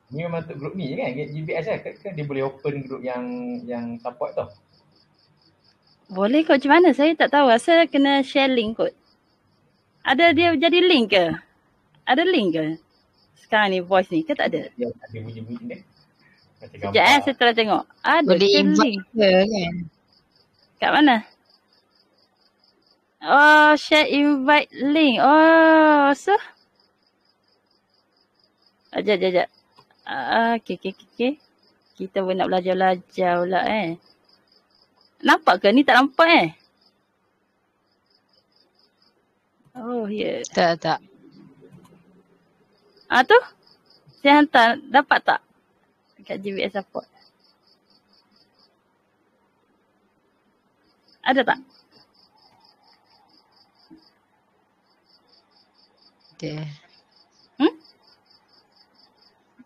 Ni memang untuk grup ni kan, GBS kan dia boleh open grup yang support tu. Boleh kot, macam mana? Saya tak tahu. Rasa kena share link kot. Ada dia jadi link ke? Ada link ke? Sekarang ni voice ni ke tak ada? Dia ada bunyi-bunyi ni. Macam Sekejap gambar. saya telah tengok. Ada Boleh ke invite link? ke kan? Kat mana? Oh, share invite link. Oh, so. Sekejap. Okay. Kita pun nak belajar pula Nampak ke? Ni tak nampak Oh, ya. Yeah. Tak. Tu? Saya hantar. Dapat tak? Kat GBS support. Ada tak? Ada.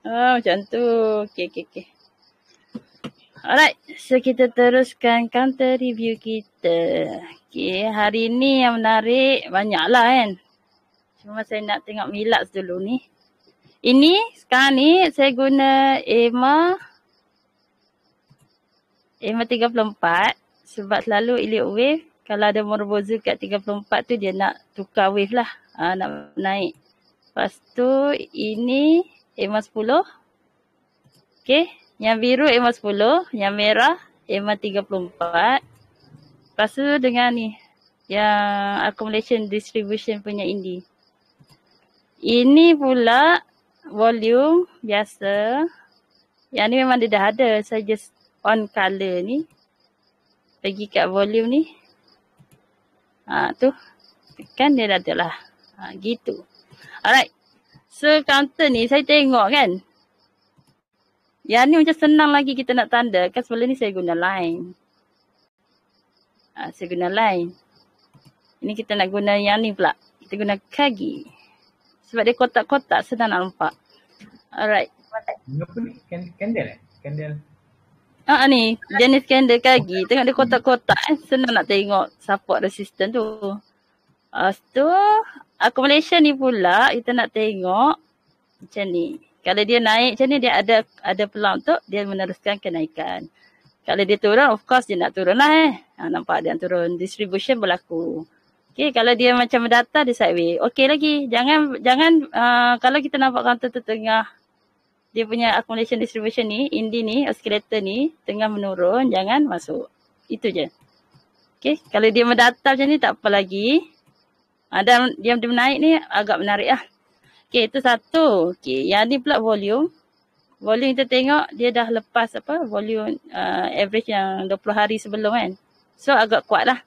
Oh, macam tu. Okay. Alright. So, kita teruskan counter review kita. Okay, hari ni yang menarik banyaklah kan. Cuma saya nak tengok Milax dulu ni. Ini, sekarang ni saya guna EMA 34 sebab selalu elite wave. Kalau ada Morbozu kat 34 tu dia nak tukar wave lah. Nak naik. Lepas tu ini EMA 10. Okay. Yang biru EMA 10. Yang merah EMA 34. Lepas tu dengan ni. Yang accumulation distribution punya indie. Ini pula volume biasa. Yang ni memang dia dah ada. Saya just on color ni. Pergi kat volume ni. Tu. Tekan dia dah ada lah. Gitu. Alright. So counter ni saya tengok kan. Yang ni macam senang lagi kita nak tanda. Kan sebelum ni saya guna line. Saya guna line. Ini kita nak guna yang ni pula. Kita guna kagi. Sebab dia kotak-kotak senang nak nampak. Alright. Apa ni? Candle Candle. Ni. Jenis candle kagi. Tengok dia kotak-kotak. Senang nak tengok support resistance tu. Lepas tu. Accumulation ni pula. Kita nak tengok. Macam ni. Kalau dia naik macam ni. Dia ada peluang untuk dia meneruskan kenaikan. Kalau dia turun. Of course dia nak turun lah nampak dia turun. Distribution berlaku. Okay. Kalau dia macam mendatar. Dia sideways. Okay lagi. Jangan. Kalau kita nampak counter tu tengah. Dia punya accumulation distribution ni, indie ni, oscillator ni, tengah menurun, jangan masuk. Itu je. Okay, kalau dia mendatar macam ni, tak apa lagi. Dan dia menaik ni, agak menarik lah. Okay, itu satu. Okay, yang ni pula volume. Volume kita tengok, dia dah lepas volume average yang 20 hari sebelum kan. So, agak kuat lah.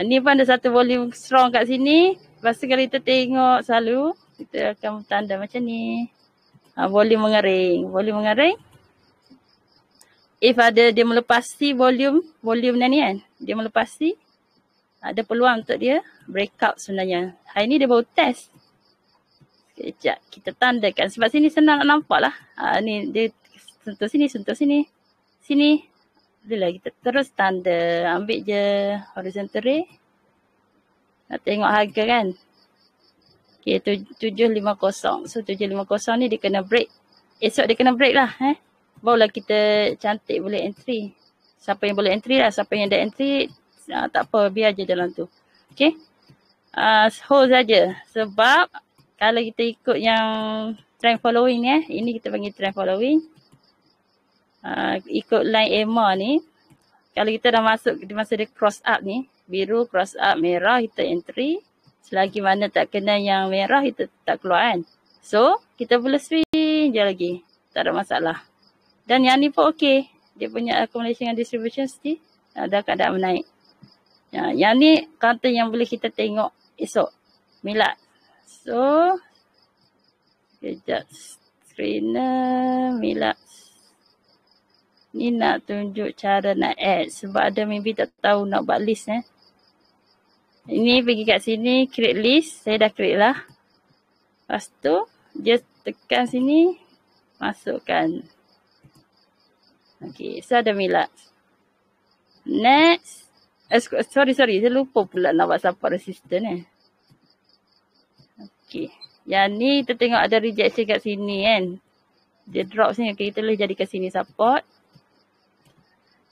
Ni pun ada satu volume strong kat sini. Lepas tu kalau kita tengok selalu, kita akan tanda macam ni. Volume mengering. If ada dia melepasi volume ni kan. Dia melepasi. Ada peluang untuk dia breakout sebenarnya. Hari ni dia baru test. Sekejap. Kita tandakan. Sebab sini senang nak nampak lah. Ni dia sentuh sini. Sini. Itulah kita terus tanda. Ambil je horizontal ray. Nak tengok harga kan. Okay, 750. So 750 ni dia kena break. Esok dia kena break lah. Barulah kita cantik boleh entry. Siapa yang boleh entry lah. Siapa yang dah entry. Tak apa. Biar je dalam tu. Okay. Hold saja. Sebab kalau kita ikut yang trend following ni. Ini kita panggil trend following. Ikut line EMA ni. Kalau kita dah masuk di masa dia cross up ni. Biru cross up. Merah kita entry. Selagi mana tak kena yang merah, kita tak keluar kan. So, kita boleh swing je lagi. Tak ada masalah. Dan yang ni pun okey. Dia punya accumulation and distribution mesti ada keadaan menaik. Yang ni counter yang boleh kita tengok esok. Milax. So, kejap. Screener, Milax. Ni nak tunjuk cara nak add. Sebab ada maybe tak tahu nak buat list Ini pergi kat sini, create list. Saya dah create lah. Lepas tu, just tekan sini, masukkan. Okay, so ada Milax. Next. Sorry. Saya lupa pula nak buat support resistance Okay. Yang ni kita tengok ada rejection kat sini kan. Dia drop sini. Okay, kita boleh jadikan sini support.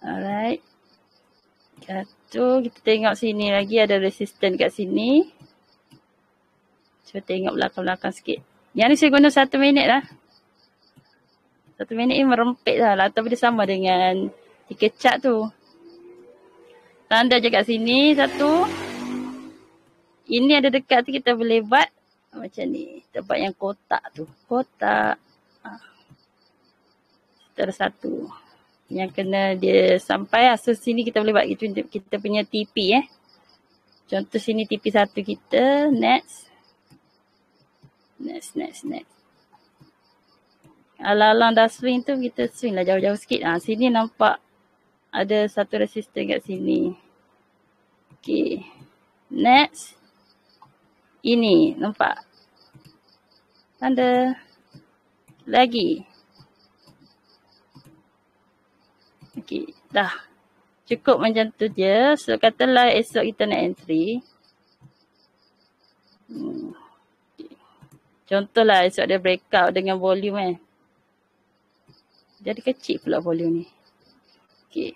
Alright. Satu. Kita tengok sini lagi ada resistance kat sini. Cuba tengok belakang-belakang sikit. Yang ni saya guna 1 minit lah. 1 minit ni merempit lah. Ataupun dia sama dengan 3 chart tu. Tanda je kat sini. 1. Ini ada dekat tu kita boleh buat macam ni. Kita buat yang kotak tu. Kotak. Kita ada 1. Yang kena dia sampai lah. So sini kita boleh buat kita punya TP Contoh sini TP 1 kita. Next. Alang-alang dah swing tu kita swing lah jauh-jauh sikit. Sini nampak ada satu resistor kat sini. Okay. Next. Ini nampak. Tanda. Lagi. Okay. Dah. Cukup macam tu je. So katalah esok kita nak entry. Contohlah esok ada breakout dengan volume Jadi kecil pula volume ni. Okay.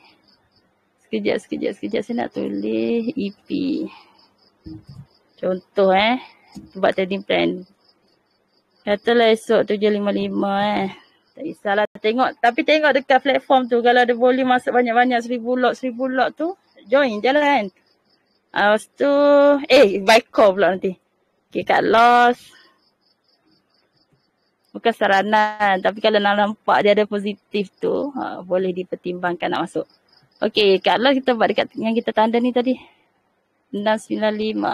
Sekejap. Saya nak tulis EP. Contoh buat trading plan. Katalah esok 755 Tak kisahlah tengok. Tapi tengok dekat platform tu. Kalau ada volume masuk banyak-banyak 1000 lot tu. Join je lah kan. Lepas tu. Buy call pula nanti. Okay, cut loss. Bukan saranan. Tapi kalau nak nampak dia ada positif tu. Boleh dipertimbangkan nak masuk. Okay, cut loss kita buat dekat yang kita tanda ni tadi. 695.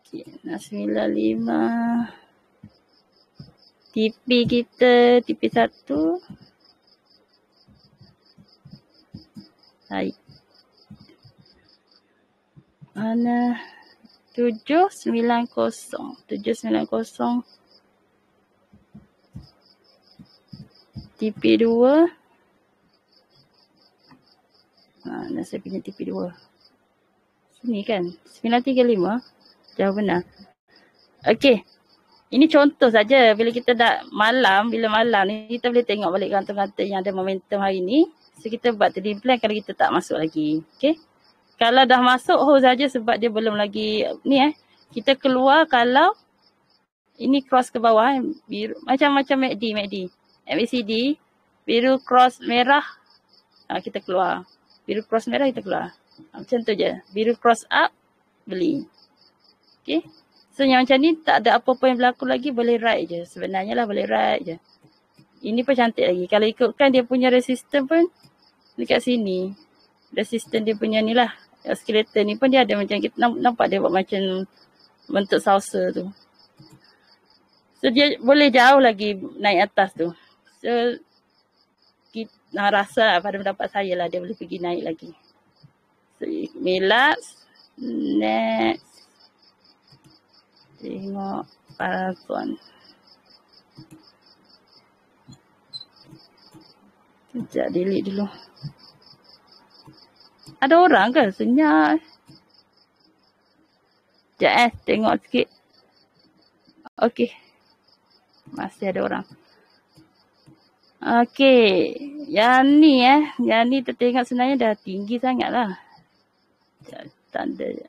Okay, 695. TP kita, TP 1. Baik. Mana? 790. TP 2. Mana saya punya TP 2? Sini kan? 935. Jauh benar. Okey. Ini contoh saja. Bila kita dah bila malam ni, kita boleh tengok balik kantor-kantor yang ada momentum hari ni. So, kita buat trading plan kalau kita tak masuk lagi. Okay. Kalau dah masuk, hold saja sebab dia belum lagi ni kita keluar kalau ini cross ke bawah. Biru, macam-macam MACD. MACD, biru cross merah, kita keluar. Biru cross merah, kita keluar. Macam tu je. Biru cross up, beli. Okay. So yang macam ni tak ada apa-apa yang berlaku lagi, boleh ride je. Sebenarnya lah boleh ride je. Ini pun cantik lagi. Kalau ikutkan dia punya resistance pun dekat sini. Resistance dia punya ni lah. Oscillator ni pun dia ada macam kita nampak dia buat macam bentuk salsa tu. So dia boleh jauh lagi naik atas tu. So kita rasa lah pada pendapat saya lah dia boleh pergi naik lagi. So Melax. Next. Tengok Paragon. Sekejap delete dulu. Ada orang ke? Senyap. Sekejap tengok sikit. Okey. Masih ada orang. Okey. Yang ni tertengok sebenarnya dah tinggi sangat lah. Tanda je.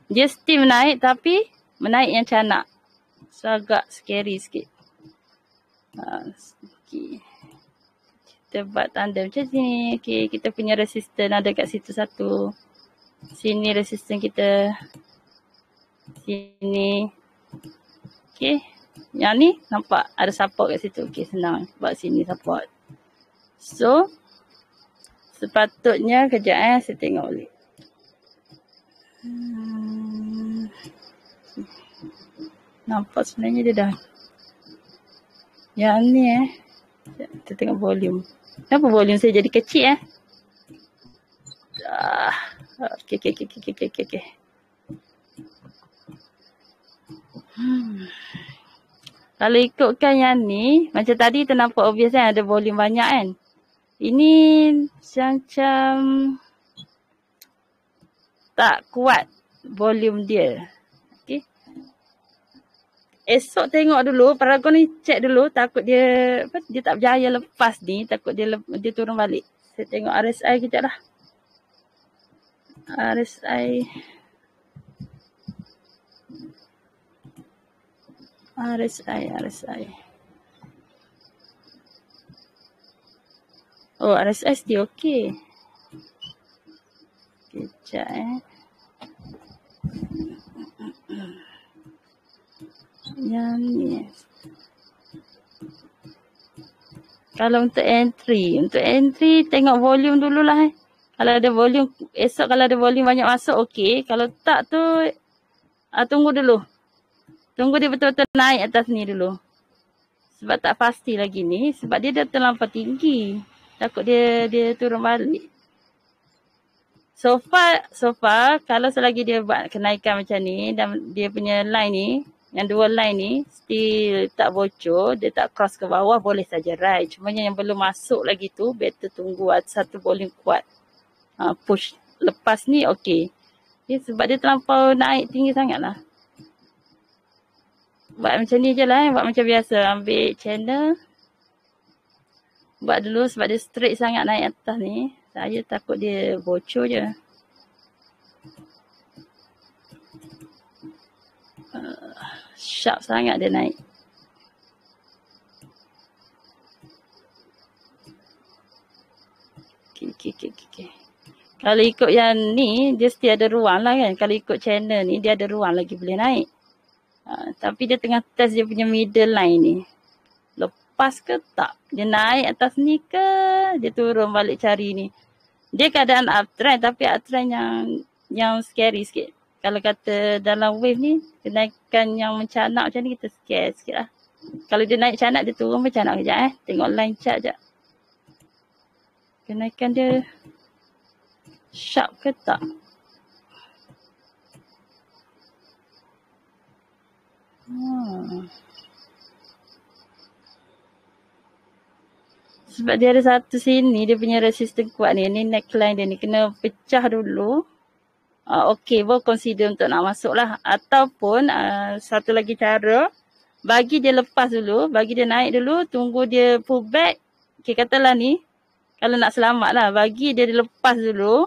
Dia still menaik tapi menaik yang canak. So agak scary sikit. Okay. Kita buat tanda macam ni. Okay, kita punya resistance ada kat situ satu. Sini resistance kita. Sini. Okay. Yang ni nampak ada support kat situ. Okay, senang. Buat sini support. So, sepatutnya kejap saya tengok balik. Nampak sebenarnya dia dah. Yang ni kita tengok volume. Kenapa volume saya jadi kecil Okay. Kalau ikutkan yang ni, macam tadi kita nampak obvious ada volume banyak kan. Ini macam tak kuat volume dia. Okay. esok tengok dulu, Paragon ni check dulu, takut dia dia tak berjaya lepas ni, takut dia turun balik. Saya tengok RSI kejap lah. RSI Oh, RSI still okay. Kejap Yang ni. Kalau untuk entry tengok volume dululah. Kalau ada volume, esok kalau ada volume banyak masuk, okey. Kalau tak tu, tunggu dulu. Tunggu dia betul-betul naik atas ni dulu. Sebab tak pasti lagi ni, sebab dia dah terlampau tinggi. Takut dia turun balik. So far, kalau selagi dia buat kenaikan macam ni, dan dia punya line ni, yang dua line ni, still tak bocor, dia tak cross ke bawah, boleh saja ride. Cuma yang belum masuk lagi tu, better tunggu satu volume kuat. Push lepas ni okey. Sebab dia terlampau naik tinggi sangat lah. Buat macam ni je lah. Buat macam biasa. Ambil channel. Buat dulu sebab dia straight sangat naik atas ni. Saya takut dia bocor je. Sharp sangat dia naik. Okay. Kalau ikut yang ni, dia still ada ruang lah kan. Kalau ikut channel ni, dia ada ruang lagi boleh naik. Tapi dia tengah test dia punya middle line ni. Lepas ke tak? Dia naik atas ni ke? Dia turun balik cari ni. Dia keadaan uptrend, tapi uptrend yang scary sikit. Kalau kata dalam wave ni, kenaikan yang mencanak macam ni, kita scare sikit lah. Kalau dia naik canak, dia turun mencanak kejap Tengok line chart sekejap. Kenaikan dia sharp ke tak? Sebab dia ada satu sini, dia punya resistance kuat ni. Ni neckline dia ni kena pecah dulu. Okey, boleh consider untuk nak masuk lah. Ataupun satu lagi cara, bagi dia lepas dulu, bagi dia naik dulu, tunggu dia pull back. Okay, katalah ni, kalau nak selamat lah, bagi dia lepas dulu.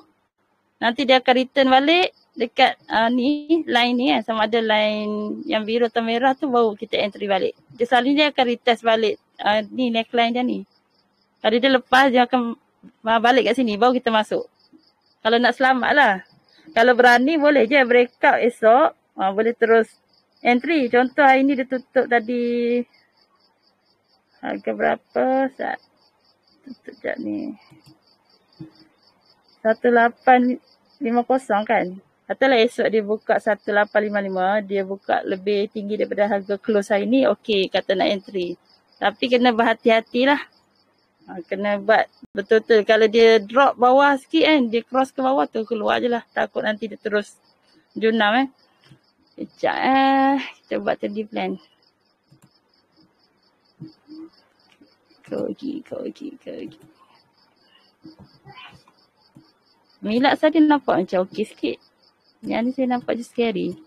Nanti dia akan return balik dekat ni, line ni sama ada line yang biru atau merah tu baru kita entry balik. Dia selalu dia akan retest balik ni neckline dia ni. Kalau dia lepas, dia akan balik kat sini, baru kita masuk. Kalau nak selamat lah. Kalau berani boleh je breakout esok, boleh terus entry. Contoh hari ni dia tutup tadi harga berapa saat tutup sekejap ni. 1850 kan. Katalah esok dia buka 1855, dia buka lebih tinggi daripada harga close hari ni, okey kata nak entry. Tapi kena berhati-hatilah. Kena buat betul-betul. Kalau dia drop bawah sikit kan, dia cross ke bawah tu keluar je lah. Takut nanti dia terus junam Sekejap kita buat tadi plan. Kogi. Milak saya nampak macam okey sikit. Yang ni saya nampak je scary.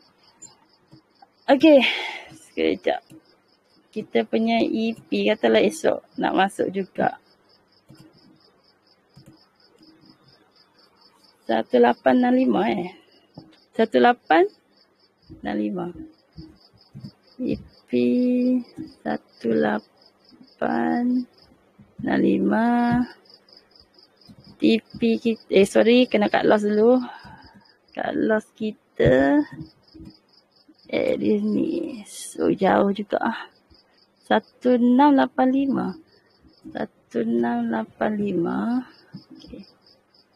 Okey. Sekejap. Kita punya EP katalah esok nak masuk juga. 1865 1865. EP 1865. TP kita, kena cut loss dulu. Cut loss kita di sini. So jauh juga 1685. 1685. Okay.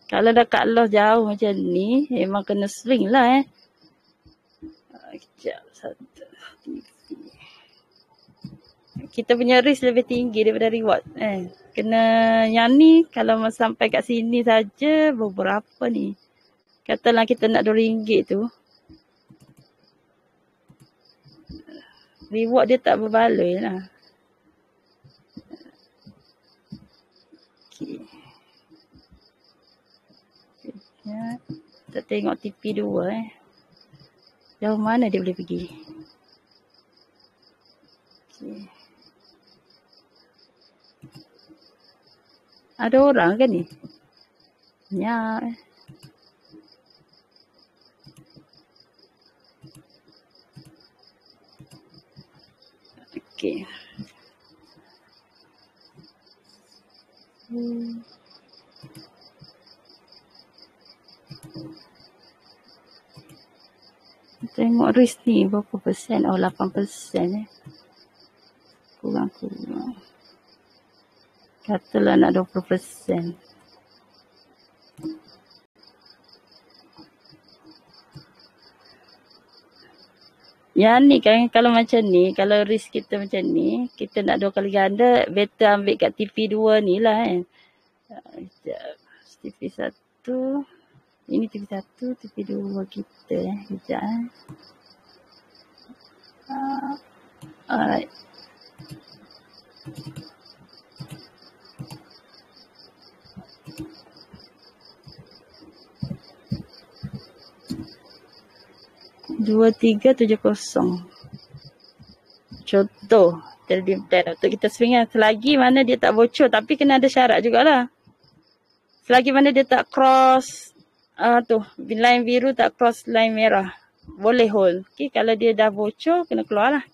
Kalau dah cut loss jauh macam ni, memang kena swing lah Sekejap. Kita punya risk lebih tinggi daripada reward Kena yang ni kalau sampai kat sini saja berapa ni. Katalah kita nak RM2 tu. Reward dia tak berbaloi lah. Okay. Kita tengok TP2 Jauh mana dia boleh pergi. Okay. Ada orang kan ni? Ya. Okay. Tengok risk ni berapa persen? Oh, 8% Kurang-kurang. Katalah nak 20%. Yang ni kan, kalau macam ni, kalau risk kita macam ni, kita nak 2 kali ganda, better ambil kat TP2 ni lah kan. TP1, ini TP1, TP2 kita sekejap alright. Dua, 370. Contoh trading plan untuk kita swing kan. Selagi mana dia tak bocor, tapi kena ada syarat jugalah. Selagi mana dia tak cross line biru tak cross line merah, boleh hold. Okay, kalau dia dah bocor, kena keluar lah.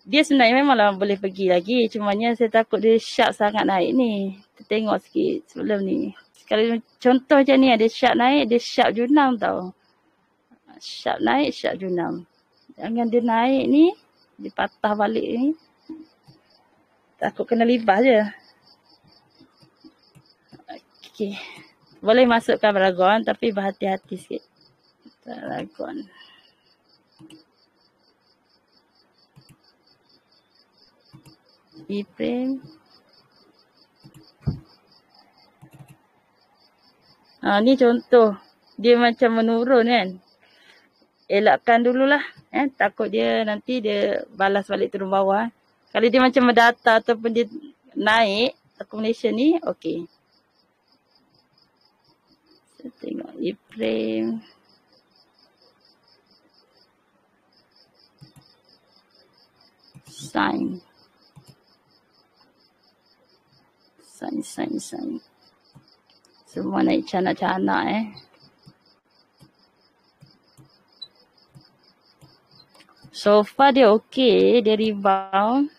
Dia sebenarnya memanglah boleh pergi lagi. Cumanya saya takut dia sharp sangat naik ni. Kita tengok sikit sebelum ni. Kalau contoh macam ni, ada sharp naik, dia sharp junam tau. Sharp naik, sharp junam. Jangan dia naik ni, dia patah balik ni. Takut kena libas je. Okay. Boleh masukkan Paragon tapi berhati-hati sikit. Paragon. E-frame. Ni contoh. Dia macam menurun kan. Elakkan dululah. Takut dia nanti dia balas balik turun bawah. Kalau dia macam mendata ataupun dia naik accumulation ni, okey. Saya tengok E-frame. Sign. Semua naik canak-canak So far dia okey, dia rebound.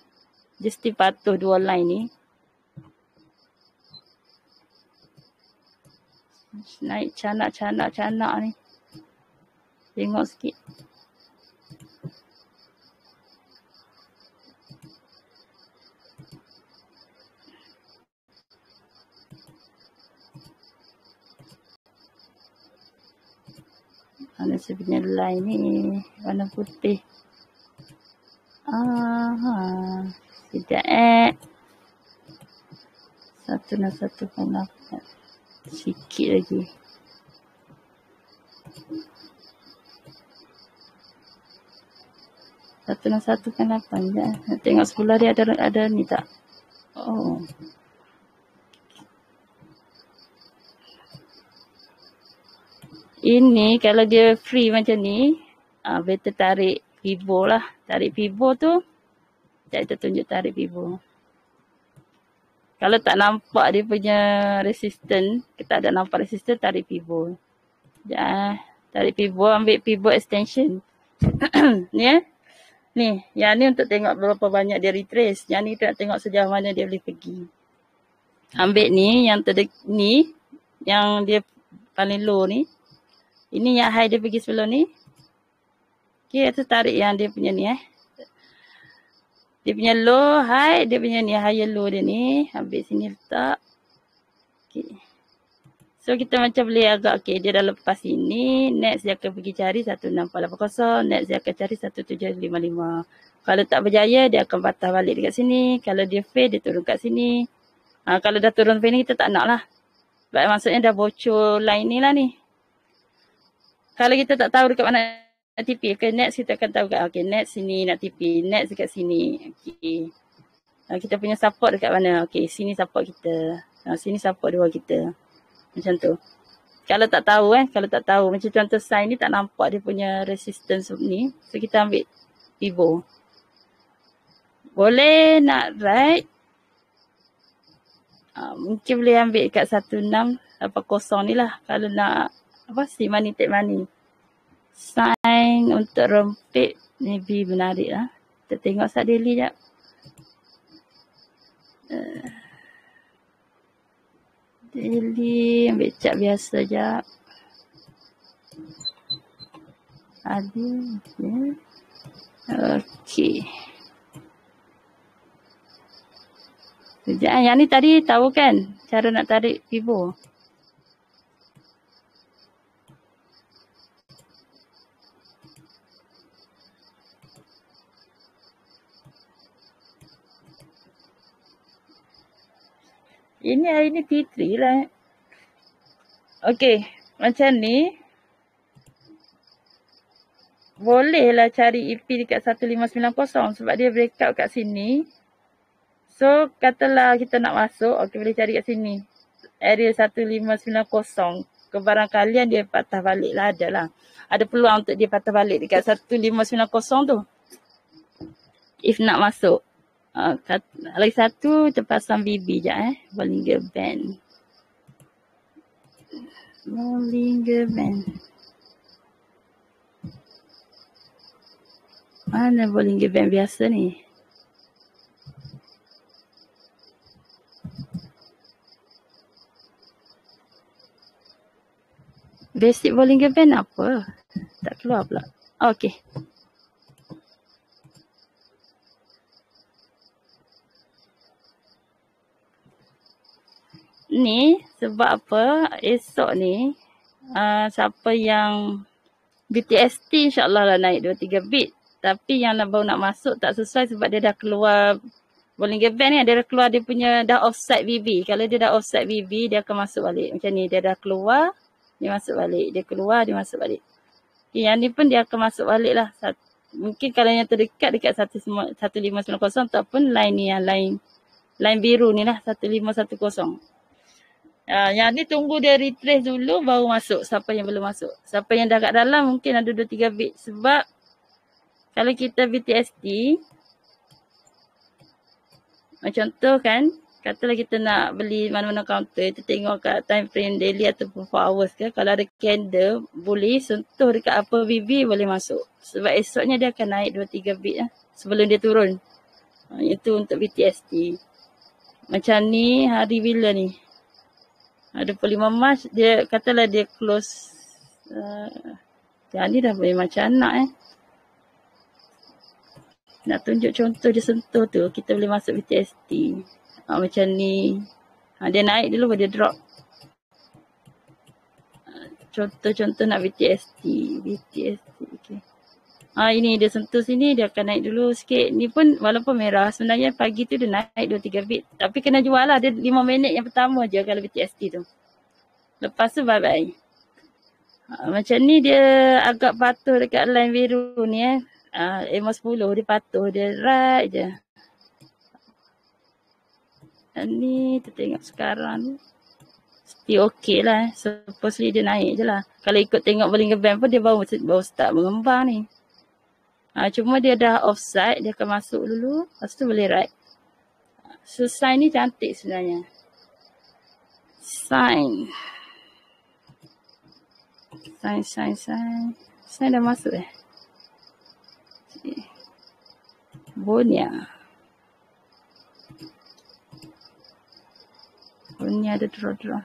Dia still patuh 2 line ni. Naik canak ni. Tengok sikit. Mana sebenarnya line ni, warna putih. Sekejap 1.1.8. Sikit lagi. 1.1.8 je. Nak tengok sebelah dia ada ni tak? Oh. Ini kalau dia free macam ni, better tarik Pivo lah. Tarik Pivo tu, kita tunjuk tarik Pivo. Kalau tak nampak dia punya resistance, kita ada nampak resistance, tarik Pivo. Tarik Pivo, ambil Pivo extension. Ni Ni, yang ni untuk tengok berapa banyak dia retrace. Yang ni kita nak tengok sejauh mana dia boleh pergi. Ambil ni, ni, yang dia paling low ni. Ini yang high dia pergi sebelum ni. Okay, itu tarik yang dia punya ni Dia punya low, high, dia punya ni, higher low dia ni. Ambil sini letak. Okay. So kita macam boleh agak, okay, dia dah lepas ini. Next dia akan pergi cari 16480. Next dia akan cari 1755. Kalau tak berjaya, dia akan patah balik dekat sini. Kalau dia fail, dia turun kat sini. Kalau dah turun fail ni, kita tak nak lah. Sebab maksudnya dah bocor line ni lah ni. Kalau kita tak tahu dekat mana nak TP, okay, next kita akan tahu kat, okay, next sini nak TP, next dekat sini. Okay. Kita punya support dekat mana? Okay, sini support kita. Sini support dua kita. Macam tu. Kalau tak tahu kalau tak tahu. Macam contoh sign ni tak nampak dia punya resistance ni. So kita ambil pivot. Boleh nak write. Mungkin boleh ambil kat 1680 ni lah. Kalau nak si money take money. Sign untuk rempit. Maybe menarik lah. Kita tengok sat daily jap. Daily ambil cat biasa jap. Ada. Okey. Sekejap, yang ni tadi tahu kan cara nak tarik Fibo. Ini hari ni T3 lah. Okey, macam ni. Bolehlah cari EP dekat 1590 sebab dia break out kat sini. So, katalah kita nak masuk, okey boleh cari kat sini. Area 1590. Kebarangkalian dia patah balik lah, ada lah. Ada peluang untuk dia patah balik dekat 1590 tu. If nak masuk. Lagi satu, kita pasang BB je Bollinger Band. Bollinger Band. Mana Bollinger Band biasa ni? Basic Bollinger Band apa? Tak keluar pula. Okey. Ni sebab apa? Esok ni siapa yang BTST insyaAllah lah naik 2-3 bit. Tapi yang baru nak masuk tak sesuai sebab dia dah keluar Bollinger Band ni. Dia dah keluar dia punya dah offside BB. Kalau dia dah offside BB dia akan masuk balik. Macam ni dia dah keluar. Dia masuk balik. Dia keluar, dia masuk balik. Okay, yang ni pun dia akan masuk balik lah. Mungkin kalau yang terdekat dekat 1590 ataupun line ni yang line biru ni lah 1510. Yang ni tunggu dia retrace dulu baru masuk. Siapa yang belum masuk. Siapa yang dah kat dalam mungkin ada 2-3 bit. Sebab kalau kita BTST, macam tu kan, katalah kita nak beli mana-mana counter, kita tengok kat time frame daily ataupun 4 hours ke. Kalau ada candle, boleh sentuh dekat apa BB boleh masuk. Sebab esoknya dia akan naik 2-3 bit lah, sebelum dia turun. Itu untuk BTST. Macam ni, hari bila ni? 25 Mac, dia katalah dia close. Yang ni dah boleh macam nak Nak tunjuk contoh dia sentuh tu, kita boleh masuk BTST. Macam ni. Dia naik dulu baru dia drop. Contoh-contoh nak BTST. Okay. Ini dia sentuh sini, dia akan naik dulu sikit. Ni pun walaupun merah, sebenarnya pagi tu dia naik 2-3 bit. Tapi kena jual lah, dia 5 minit yang pertama je kalau BTST tu. Lepas tu bye-bye. Macam ni dia agak patuh dekat line biru ni MA10 dia patuh, dia right je. Ni kita tengok sekarang ni. Still okey lah. Supposedly dia naik je lah. Kalau ikut tengok Bollinger Band pun dia baru start mengembang ni. Cuma dia dah offside, dia akan masuk dulu. Lepas tu boleh right. So sign ni cantik sebenarnya. Sign. Sign dah masuk Bonia. Bonia ada draw.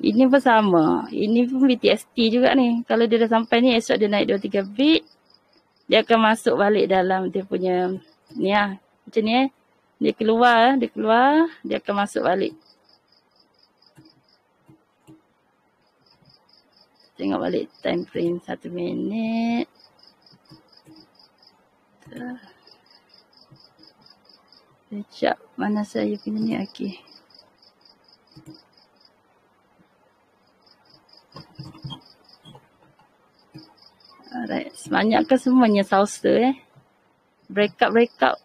Ini pun sama. Ini pun BTST juga ni. Kalau dia dah sampai ni, esok dia naik 2-3 bit. Dia akan masuk balik dalam dia punya ni lah. Macam ni Dia keluar, dia akan masuk balik. Tengok balik time frame 1 minit. Sekejap, mana saya punya ni? Okey. Alright, sebanyak semuanya salsa breakout.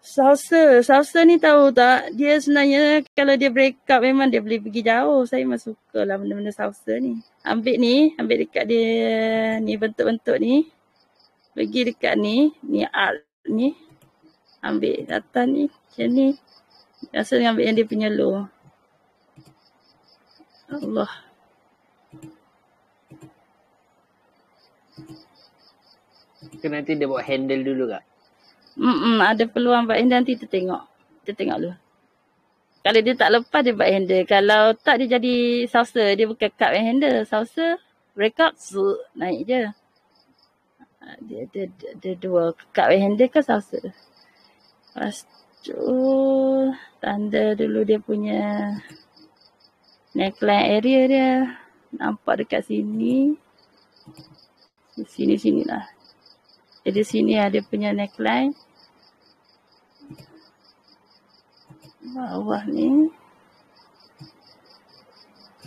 Salsa ni tahu tak, dia sebenarnya kalau dia breakout memang dia boleh pergi jauh. Saya memang suka lah benda-benda salsa ni. Ambil dekat dia ni bentuk-bentuk ni. Pergi dekat ni art ni. Ambil data ni macam ni. Rasa ambil yang dia punya low. Allah. Ke nanti dia buat handle dulu kak? Ada peluang buat handle nanti kita tengok. Kita tengok dulu. Kalau dia tak lepas dia buat handle. Kalau tak dia jadi saucer. Dia bukan cup and handle. Saucer, breakout, naik je. Dia dua. Cup and handle ke saucer. Lepas tu tanda dulu dia punya neckline area dia. Nampak dekat sini. Sini lah. Jadi sini ada punya neckline. Bawah ni.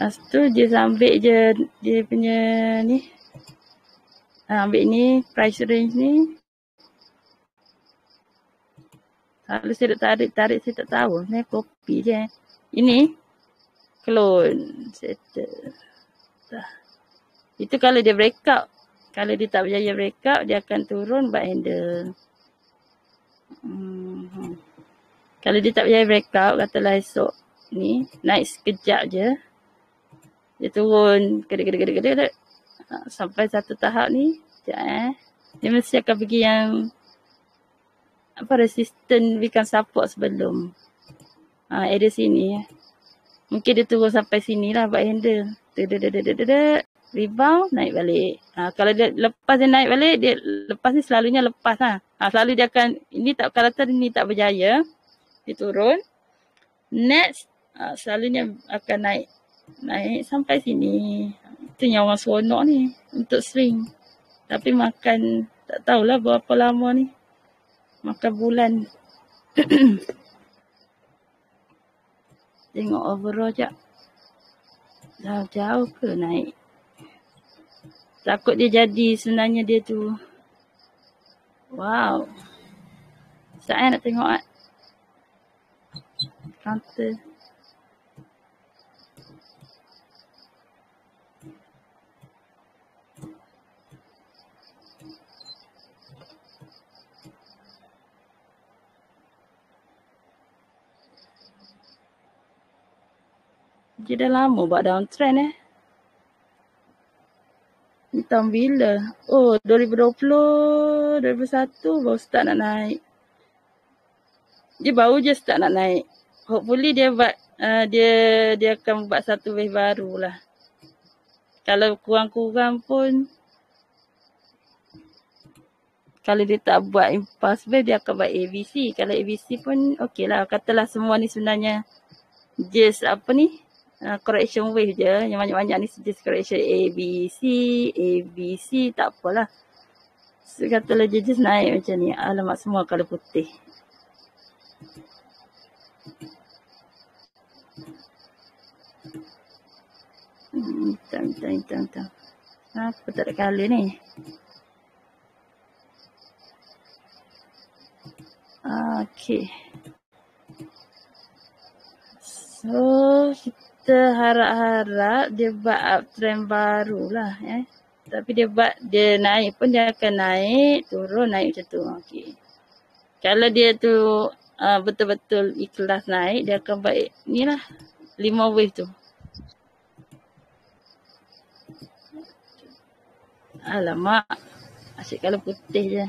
Lepas tu dia ambil je dia punya ni. Ambil ni price range ni. Kalau saya tarik saya tak tahu. Saya copy je. Ini clone settle. Itu kalau dia breakout. Kalau dia tak berjaya breakout, dia akan turun buat handle. Kalau dia tak berjaya breakout, katalah esok ni, naik sekejap je. Dia turun kedek. Sampai satu tahap ni, sekejap dia mesti akan pergi yang resistant become support sebelum. Area sini. Mungkin dia turun sampai sini lah buat handle. Rebound, naik balik. Kalau dia lepas dia naik balik, dia lepas ni selalunya lepas lah. Selalu dia akan, ini tak, kalau ni tak berjaya, dia turun. Next, selalunya akan naik sampai sini. Itu yang orang seronok ni, untuk swing. Tapi makan, tak tahulah berapa lama ni. Makan bulan. Tengok overall jap. Dah jauh ke naik? Takut dia jadi sebenarnya dia tu. Wow. Saya nak tengok counter. Dia dah lama buat downtrend Ni tahun bila? Oh, 2020, 2021 baru start nak naik. Dia baru je start nak naik. Hopefully dia buat, dia akan buat satu wave baru lah. Kalau kurang-kurang pun, kalau dia tak buat impulse wave, dia akan buat ABC. Kalau ABC pun okey lah. Katalah semua ni sebenarnya just correction wave je. Yang banyak-banyak ni just correction ABC, tak apalah. So katalah dia just naik macam ni. Alamak, semua kalau putih. Entah. Kenapa tak ada colour ni? Okay. So, kita harap-harap dia buat uptrend baru lah. Tapi dia naik pun dia akan naik, turun, naik macam tu. Okay. Kalau dia tu betul-betul ikhlas naik, dia akan buat ni lah, 5 wave tu. Alamak, asyik kalau putih je.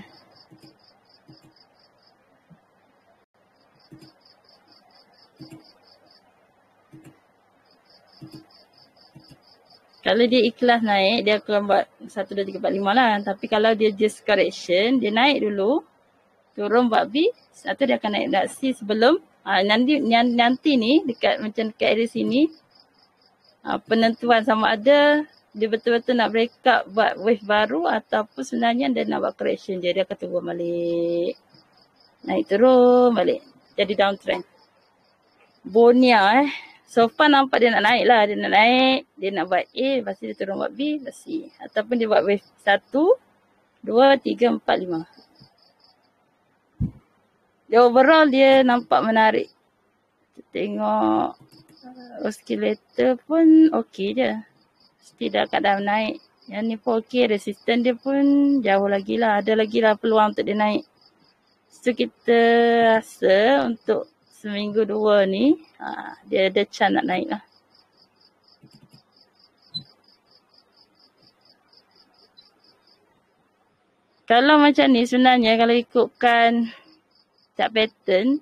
Kalau dia ikhlas naik, dia akan buat 1, 2, 3, 4, 5 lah. Tapi kalau dia just correction, dia naik dulu, turun buat B, atau dia akan naik nak C sebelum. Nanti ni, dekat area sini, penentuan sama ada dia betul-betul nak break up buat wave baru ataupun sebenarnya dia nak buat correction je. Dia akan turun balik. Naik turun balik. Jadi downtrend. Bonia So far nampak dia nak naik lah. Dia nak naik. Dia nak buat A. Lepas tu dia turun buat B. Lepas C. Ataupun dia buat wave 1, 2, 3, 4, 5. Dia overall dia nampak menarik. Kita tengok oscillator pun okey je. Tidak kadang naik. Yang ni pun okey. Resistance dia pun jauh lagi lah. Ada lagi lah peluang untuk dia naik. tu kita rasa untuk seminggu 2 ni dia ada chance nak naik lah. Kalau macam ni sebenarnya kalau ikutkan chart pattern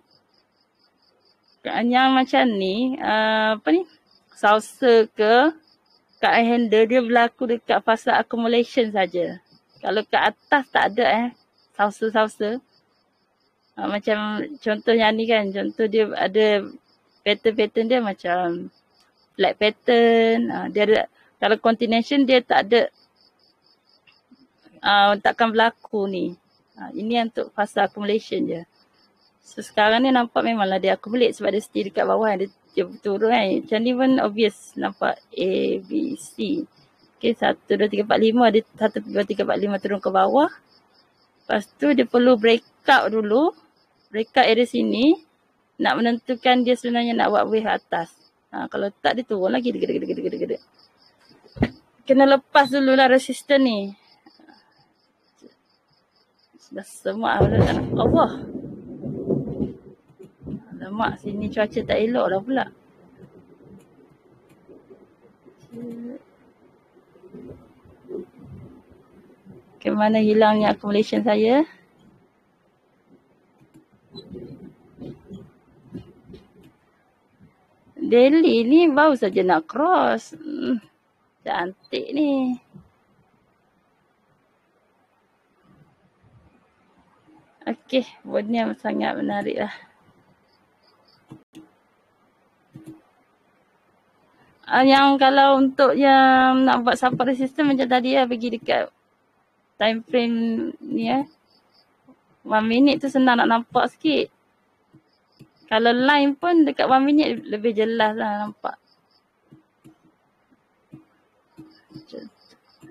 yang macam ni salsa ke kat handle dia berlaku dekat fasa accumulation saja. Kalau kat atas tak ada salsa. Macam contohnya ni kan, contoh dia ada pattern dia macam flat pattern. Dia ada, kalau continuation dia tak ada, takkan berlaku ni. Ini untuk fasa accumulation je. So sekarang ni nampak memanglah dia accumulate sebab dia stay dekat bawah, dia turun kan. Macam ni pun obvious nampak A, B, C. Okay, 1, 2, 3, 4, 5. Dia 1, 2, 3, 4, 5 turun ke bawah. Lepas tu dia perlu breakout dulu. Breakout area sini. Nak menentukan dia sebenarnya nak buat wave atas. Kalau tak dia turun lagi. Gede. Kena lepas dulu lah resisten ni. Dah semak Allah. Alamak, sini cuaca tak elok dah pula. Ke mana hilangnya accumulation saya? Daily ni baru saja nak cross. Cantik ni. Okey, benda sangat menarik lah. Yang kalau untuk yang nak buat support resistance macam tadi lah, pergi dekat time frame ni 1 minit tu senang nak nampak sikit. Kalau line pun dekat 1 minit lebih jelas lah nampak.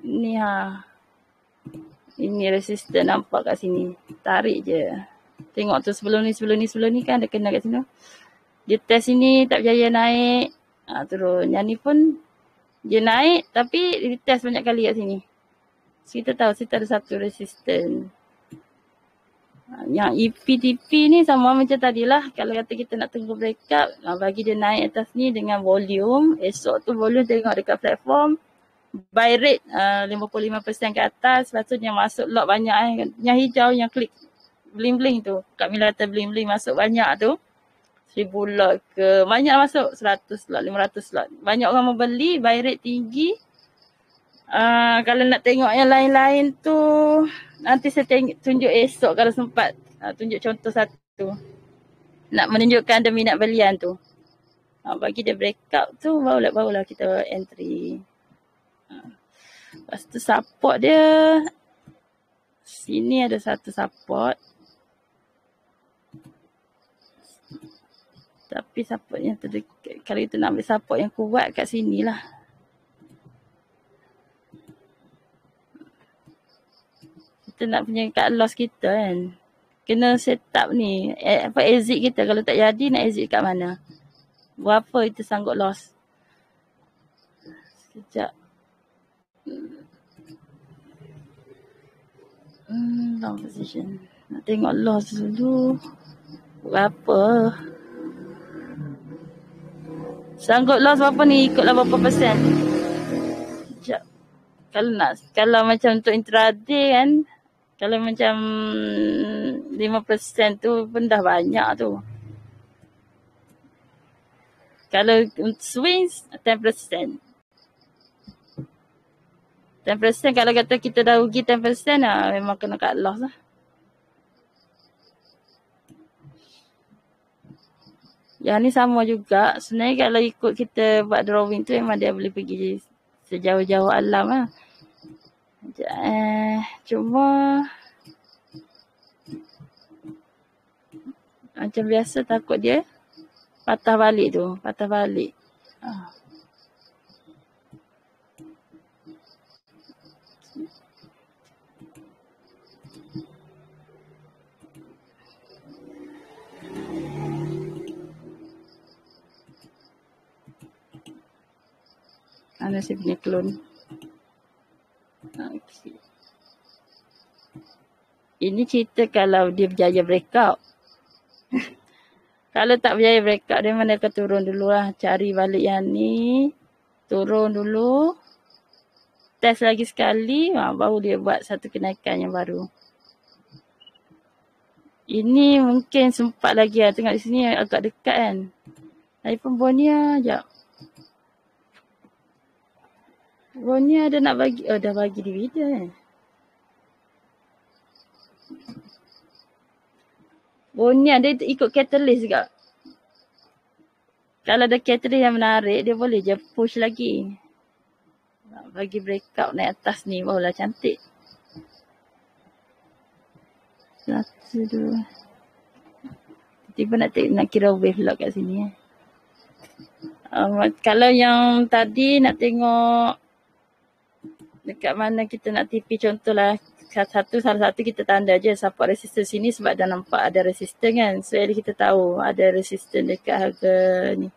Ni ini resistance nampak kat sini. Tarik je. Tengok tu sebelum ni kan dia kena kat sini. Dia test sini tak berjaya naik. Turun. Yang ni pun dia naik tapi dia test banyak kali kat sini. So, kita tahu situ ada satu resistance. Yang EPTP ni sama macam tadilah. Kalau kata kita nak tunggu breakout, bagi dia naik atas ni dengan volume. Esok tu volume tengok dekat platform. Buy rate 55% ke atas. Lepas tu yang masuk lot banyak. Yang hijau yang klik bling-bling tu. Kak Mila kata bling-bling masuk banyak tu. 1000 lot ke. Banyak masuk 100 lot, 500 lot. Banyak orang membeli, buy rate tinggi. Kalau nak tengok yang lain-lain tu, nanti saya tunjuk esok kalau sempat. Tunjuk contoh satu. Nak menunjukkan ada minat belian tu. Bagi dia breakout tu, barulah kita entry. Lepas tu support dia. Sini ada satu support. Tapi support yang terdekat. Kalau kita nak ambil support yang kuat kat sini lah. Kita nak punya cut loss kita kan. Kena set up ni. Exit kita. Kalau tak jadi nak exit kat mana. Berapa kita sanggup loss. Sekejap. Long position. Nak tengok loss dulu. Berapa. Sanggup loss berapa ni? Ikutlah berapa persen. Sekejap. Kalau macam untuk intraday kan. Kalau macam 5% tu pun dah banyak tu. Kalau untuk swings 10%. 10% kalau kata kita dah rugi 10% memang kena cut loss lah. Yang ni sama juga. Sebenarnya kalau ikut kita buat drawing tu memang dia boleh pergi sejauh-jauh alam lah. Cuma macam biasa takut dia patah balik tu. Patah balik. Ada saya punya clone. Okay. Ini cerita kalau dia berjaya breakout. Kalau tak berjaya breakout, dia mana akan turun dulu lah. Cari balik yang ni. Turun dulu. Test lagi sekali. Baru dia buat satu kenaikan yang baru. Ini mungkin sempat lagi lah. Tengok di sini agak dekat kan. Tapi pun Bonia sekejap. Bonia ada nak bagi. Oh, dah bagi dividen. Bonia dia ikut catalyst juga. Kalau ada catalyst yang menarik, dia boleh je push lagi. Bagi breakout naik atas ni, barulah cantik. 1, 2. Tiba nak kira wave pula kat sini. Kalau yang tadi nak tengok dekat mana kita nak TP, contohlah salah satu kita tanda je support resistance sini sebab dah nampak ada resistance kan. So jadi kita tahu ada resistance dekat harga ni.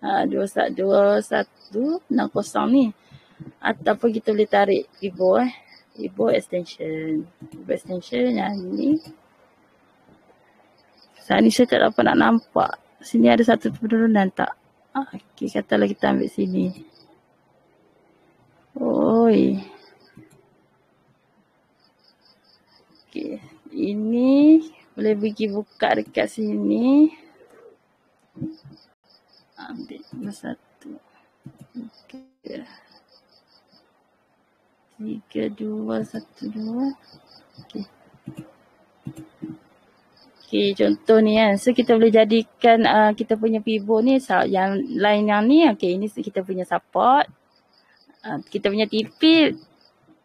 2160 ni. Ataupun kita boleh tarik Ibo Ibo extension. Ibo extension yang ni. Saat ni saya tak dapat nak nampak. Sini ada satu penurunan tak? Okay, katalah kita ambil sini. Oi. Okay. Ini boleh pergi buka dekat sini. Ambil nombor 1. 3, 2, 1, 2. Okay. Okay, contoh ni kan. So kita boleh jadikan kita punya pivot ni yang lain yang ni. Okay, ini kita punya support. Kita punya TP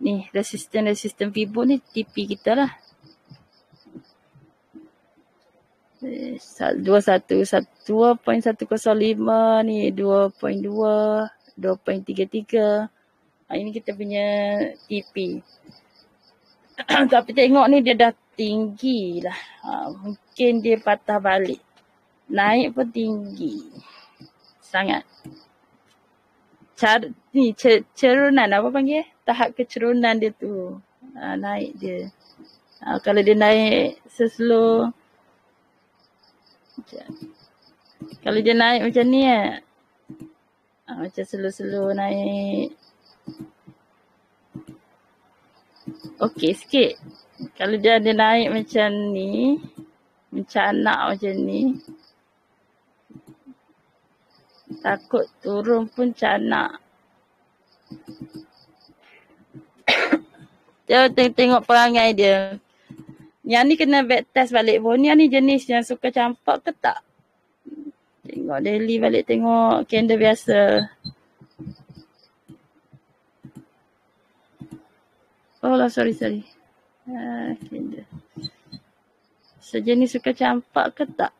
ni resistance pivot ni TP kita lah. 2.105 ni 2.2, 2.33. Ini kita punya TP. Tapi tengok ni dia dah tinggi lah. Mungkin dia patah balik. Naik pun tinggi. Sangat. Cerunan apa panggil? Tahap kecerunan dia tu. Naik dia. Kalau dia naik seslow. Kalau dia naik macam ni macam slow-slow naik. Okey sikit. Kalau dia ada naik macam ni, mencanak macam ni, takut turun pun canak. Dia tengok perangai dia. Yang ni kena backtest balik. Bonia ni jenis yang suka campak ke tak? Tengok daily balik, tengok candle biasa. Oh lah, sorry. Candle. Sejenis suka campak ke tak?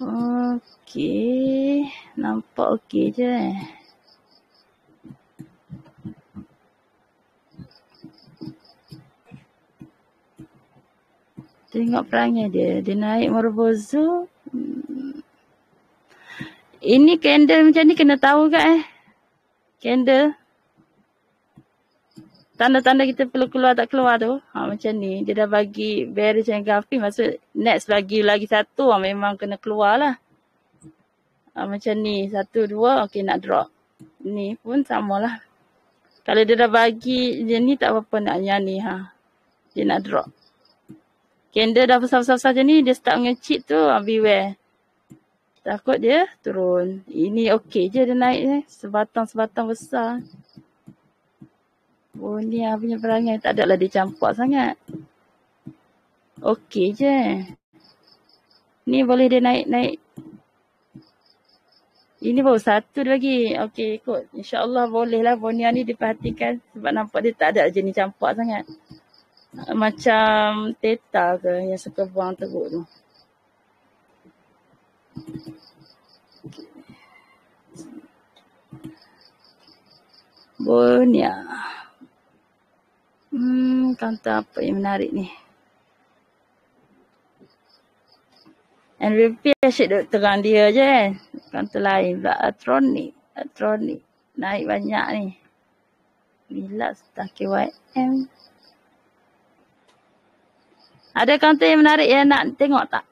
Okey. Nampak okey je. Tengok perangai dia. Dia naik Morbozo. Ini candle macam ni kena tahu kan candle. Tanda-tanda kita perlu keluar tak keluar tu. Macam ni. Dia dah bagi bearish engulfing. Maksud next lagi satu. Memang kena keluar lah. Macam ni. 1, 2. Okey nak drop. Ni pun sama lah. Kalau dia dah bagi dia ni tak apa-apa nak yang ni. Dia nak drop. Candle dah besar-besar macam ni, dia start nge-cheat tu, beware. Takut dia turun. Ini okey je dia naik ni. Sebatang-sebatang besar. Oh ni punya perangai. Tak adalah dia campak sangat. Okey je. Ni boleh dia naik-naik. Ini baru satu dia bagi. Okey ikut. InsyaAllah boleh lah Bonia ni diperhatikan. Sebab nampak dia tak ada jenis campak sangat. Macam Theta ke yang suka buang teruk tu. Bonia. Counter apa yang menarik ni? NVP asyik duk terang dia je kan. Counter lain pula. Atronic. Naik banyak ni. Bila start KYM. Ada kaunter yang menarik yang nak tengok tak?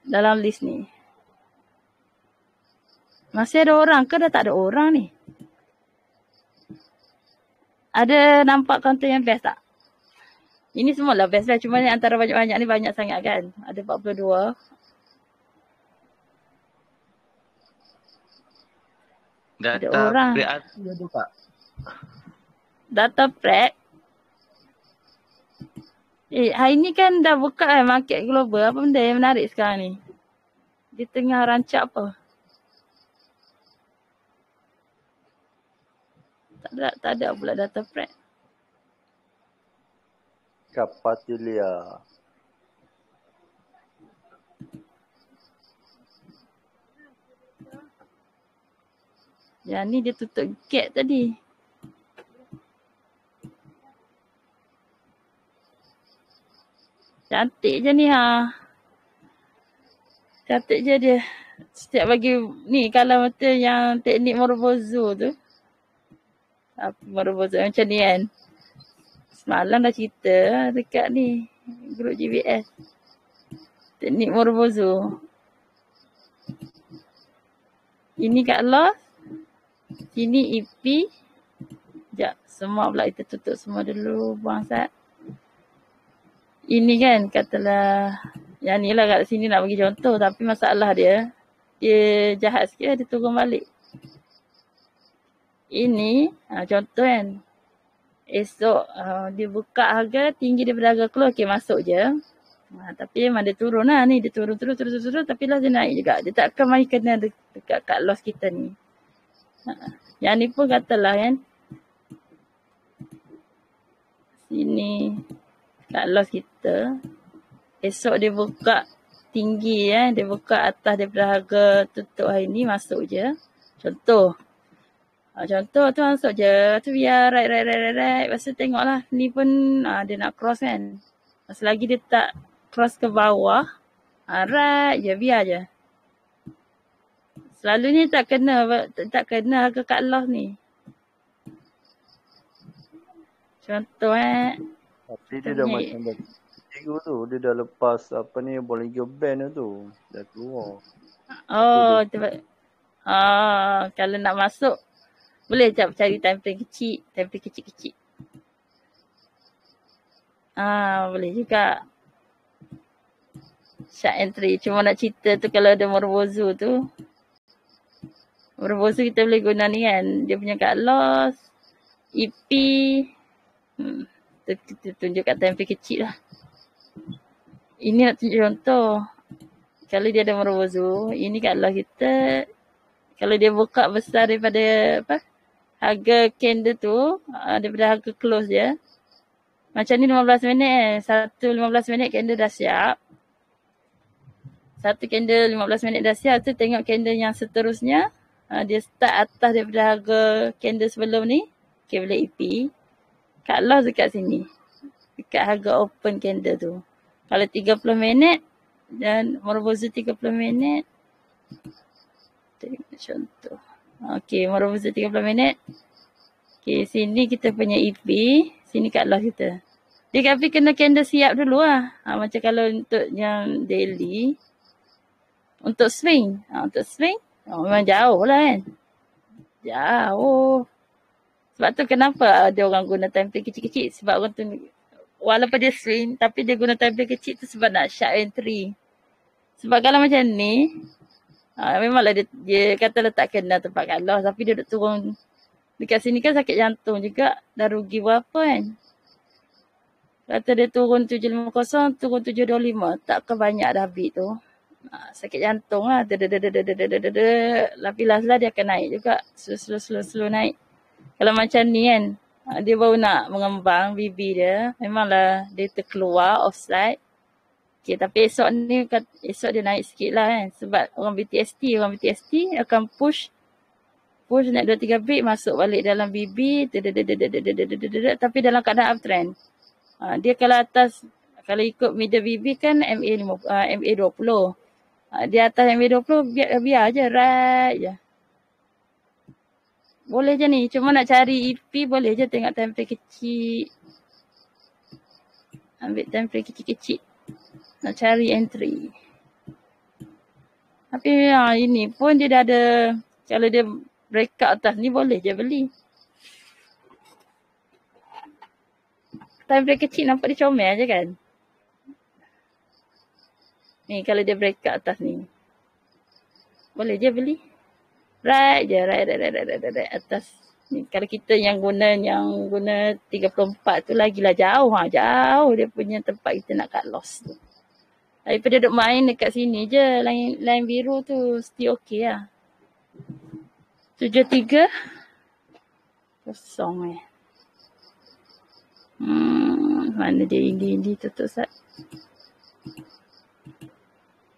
Dalam list ni. Masih ada orang ke dah tak ada orang ni? Ada nampak kaunter yang best tak? Ini semua lah best lah. Cuma ni antara banyak-banyak ni banyak sangat kan. Ada 42. Ada orang. Data pre ada tak? Data prep. Hari ni kan dah buka market global. Apa benda yang menarik sekarang ni? Di tengah rancak apa? Tak ada pula data prep. Kapatilia. Yang ni dia tutup gap tadi. Cantik je ni ha. Cantik je dia. Setiap bagi ni kalau betul yang teknik Morobozo tu. Apa Morobozo macam ni kan. Semalam dah cerita dekat ni. Grup GBS. Teknik Morobozo. Ini kat Los. Sini EP. Sekejap. Semua pula kita tutup semua dulu bangsat. Ini kan katalah. Yang ni lah kat sini nak bagi contoh. Tapi masalah dia. Dia jahat sikit dia turun balik. Ini contoh kan. Esok dia buka harga tinggi daripada harga keluar. Okay masuk je. Tapi memang dia turun lah ni. Dia turun. Tapi lah dia naik juga. Dia tak akan main kena dekat kat loss kita ni. Yang ni pun katalah kan. Sini. Kat loss kita. Esok dia buka tinggi ya. Dia buka atas daripada harga tutup hari ni. Masuk je. Contoh. Contoh tu masuk je. Tu biar right. Lepas tu tengok lah. Ni pun dia nak cross kan. Selagi dia tak cross ke bawah. Right je. Biar je. Selalunya tak kena harga kat loss ni. Contoh Tapi dia dah macam dah tiga tu. Dia dah lepas apa ni Bollinger Band tu. Dah keluar. Oh, kalau nak masuk boleh cari time frame kecil. Time frame kecil-kecil. Boleh juga. Short entry. Cuma nak cerita tu kalau ada Morobozo tu. Morobozo kita boleh guna ni kan. Dia punya kat loss. EP. Kita tunjuk kat time frame kecil lah. Ini nak tunjuk contoh. Kalau dia ada Morobozo. Ini kat loss kita. Kalau dia buka besar daripada harga candle tu. Daripada harga close je. Macam ni 15 minit 1-15 minit candle dah siap. Satu candle 15 minit dah siap. Tu tengok candle yang seterusnya. Dia start atas daripada harga candle sebelum ni. Okay, boleh EP. Kat loss dekat sini. Dekat harga open candle tu. Kalau 30 minit. Dan Morobozo 30 minit. Tengok contoh. Okay, Morobozo 30 minit. Okay, sini kita punya EP. Sini kat loss kita. Dia tapi kena candle siap dulu lah. Macam kalau untuk yang daily. Untuk swing. Untuk swing. Memang jauh lah kan. Jauh. Sebab tu kenapa ada orang guna time frame kecil-kecil. Sebab orang tu walaupun dia swing. Tapi dia guna time frame kecil tu sebab nak short entry. Sebab kalau macam ni. Memanglah dia kata letak kena tempat kat loss. Tapi dia duduk turun. Dekat sini kan sakit jantung juga. Dah rugi berapa kan. Kata dia turun 750, turun 725. Takkan banyak dah habis tu. Sakit jantung lah. Lapilas lah dia akan naik juga. Slow naik. Kalau macam ni kan. Dia baru nak mengembang BB dia. Memanglah dia terkeluar offside. Okay, tapi esok dia naik sikit lah kan. Sebab orang BTST akan push naik 2-3 bit masuk balik dalam BB. Tapi dalam keadaan uptrend. Dia kalau atas, kalau ikut middle BB kan MA20. Dia atas MA20 biar je, right je. Boleh je ni. Cuma nak cari EP boleh je tengok time frame kecil. Ambil template kecil-kecil. Nak cari entry. Tapi ini pun dia dah ada, kalau dia breakout atas ni boleh je beli. Template kecil nampak dia comel je kan. Ni kalau dia breakout atas ni. Boleh je beli. Right atas. Ni kalau kita yang guna 34 tu lagilah jauh. Jauh dia punya tempat kita nak cut loss tu. Daripada duk main dekat sini je, line biru tu still okey lah. 73 kosong mana dia ini tutup sat.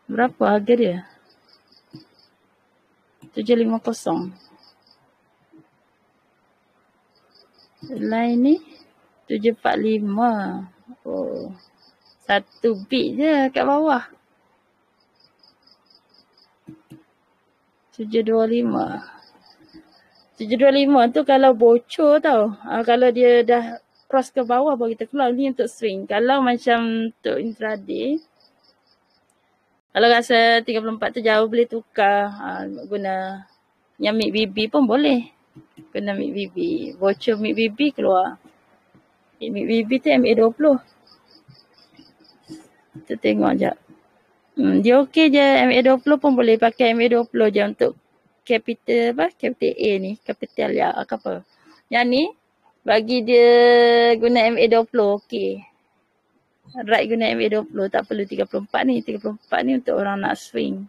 Berapa harga dia? 750. Line ni 745. Oh. Satu bit je kat bawah. 725. 725 tu kalau bocor tau. Kalau dia dah cross ke bawah baru kita keluar. Ni untuk swing. Kalau macam untuk intraday. Kalau rasa 34 tu jauh boleh tukar. Guna yang MACD pun boleh. Guna MACD. Bocor MACD keluar. MACD tu MA20. Kita tengok sekejap. Dia okey je. MA20 pun boleh pakai MA20 je untuk capital A ni. Capital ya apa. Yang ni bagi dia guna MA20 okey. Right guna MA20 tak perlu 34 ni. 34 ni untuk orang nak swing.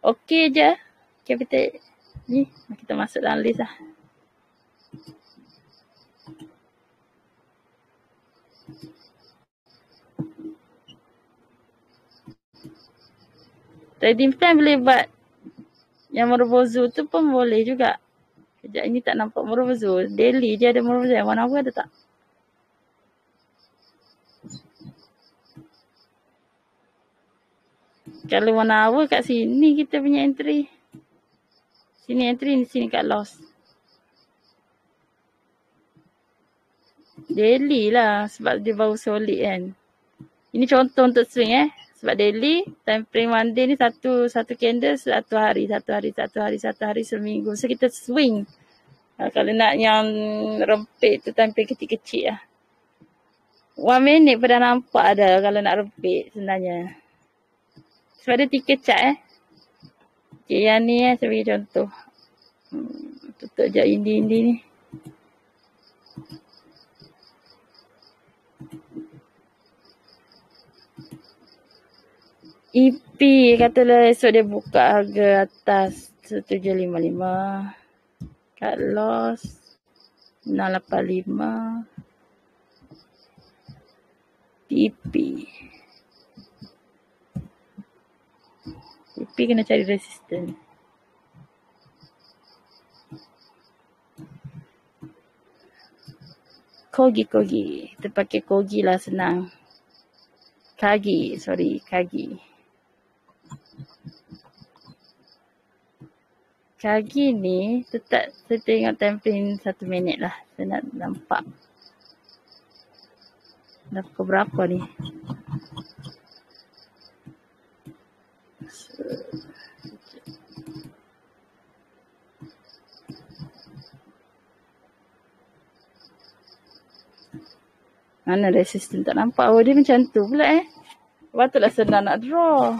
Okey je. Capital ni kita masuk dalam list lah. Trading plan boleh buat yang Morobozu tu pun boleh juga. Sekejap ini tak nampak Morobozu. Daily dia ada Morobozu. Yang warna apa ada tak? Kalau warna apa kat sini kita punya entry. Sini entry, sini kat loss. Daily lah sebab dia baru solid kan. Ini contoh untuk swing Sebab daily, time frame one day ni satu candle satu hari seminggu. So kita swing. Kalau nak yang rempit tu time frame kecil-kecil lah. 1 minute pun dah nampak ada kalau nak rempit sebenarnya. Sebab dia tiga chart Okay, yang ni saya bagi contoh. Tutup je indi-indi ni. EP katalah esok dia buka harga atas 1755. Cut loss 685. EP. EP kena cari resistance. Kogi. Kita pakai Kogi lah senang. Kagi. Kagi ni tetap saya tengok time frame 1 minit lah. Saya nak nampak. Dah pukul berapa ni? Mana resistance tak nampak. Oh, dia macam tu pula Patutlah senang nak draw.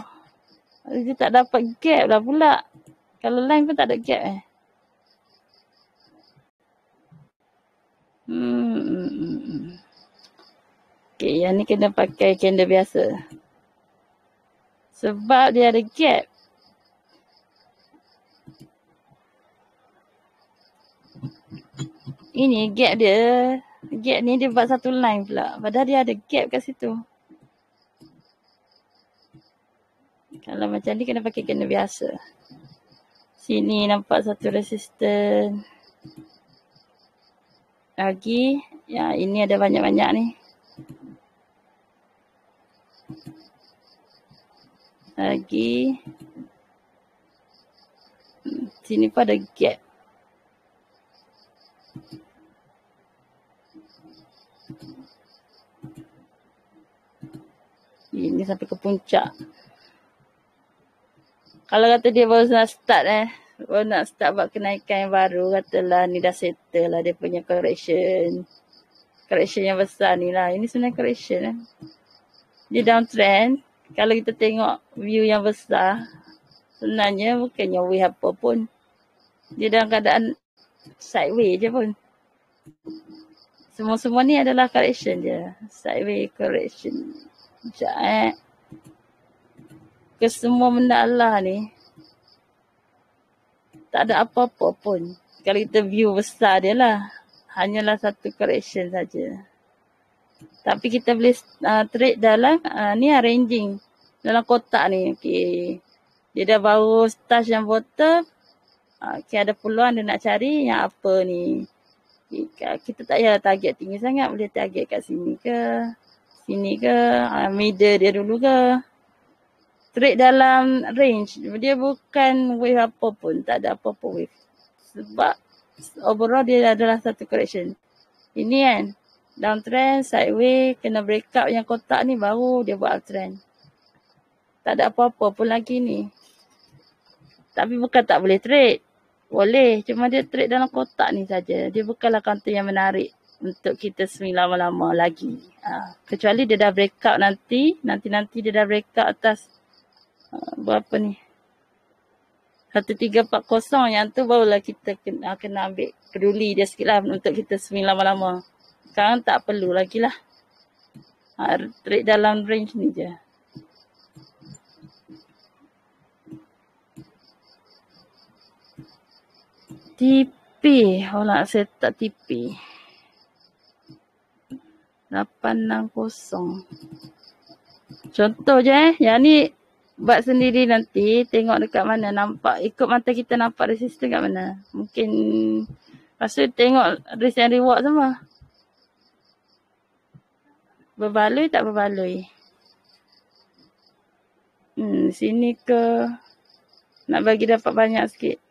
Dia tak dapat gap lah pula. Kalau line pun tak ada gap Okay, yang ni kena pakai candle biasa. Sebab dia ada gap. Ini gap dia. Gap ni dia buat satu line pula. Padahal dia ada gap kat situ. Kalau macam ni kena pakai candle biasa. Sini nampak satu resistance. Lagi. Ya, ini ada banyak-banyak ni. Lagi. Sini pun ada gap. Ini sampai ke puncak. Kalau kata dia baru nak start baru nak start buat kenaikan yang baru, katalah ni dah settle lah dia punya correction. Correction yang besar ni lah. Ini sebenarnya correction Dia downtrend. Kalau kita tengok view yang besar, sebenarnya bukannya wave apa pun. Dia dalam keadaan sideways je pun. Semua-semua ni adalah correction je. Sideways correction. Sekejap Kesemua benda Allah ni tak ada apa-apa pun. Kalau kita view besar dia lah. Hanyalah satu correction saja. Tapi kita boleh trade dalam ni ranging. Dalam kotak ni. Okay. Dia dah baru touch yang bottom. Okay, ada peluang dia nak cari yang apa ni. Okay, kita tak payah target tinggi sangat. Boleh target kat sini ke. Sini ke. Middle dia dulu ke. Trade dalam range. Dia bukan wave apa pun. Tak ada apa-apa wave. Sebab overall dia adalah satu correction. Ini kan. Downtrend, sideways, kena break up yang kotak ni baru dia buat uptrend. Tak ada apa-apa pun lagi ni. Tapi bukan tak boleh trade. Boleh. Cuma dia trade dalam kotak ni saja. Dia bukanlah counter yang menarik untuk kita swing lama-lama lagi. Kecuali dia dah break up nanti. Nanti dia dah break up atas berapa ni? 1340 yang tu barulah kita kena ambil peduli dia sikit lah untuk kita swing lama-lama. Sekarang tak perlu lagi lah. Trade dalam range ni je. TP. Nak set tak TP. 860. Contoh je Yang ni buat sendiri nanti. Tengok dekat mana nampak. Ikut mata kita nampak resisten kat mana. Mungkin. Lepas tu tengok risk and reward semua. Berbaloi tak berbaloi. Sini ke. Nak bagi dapat banyak sikit.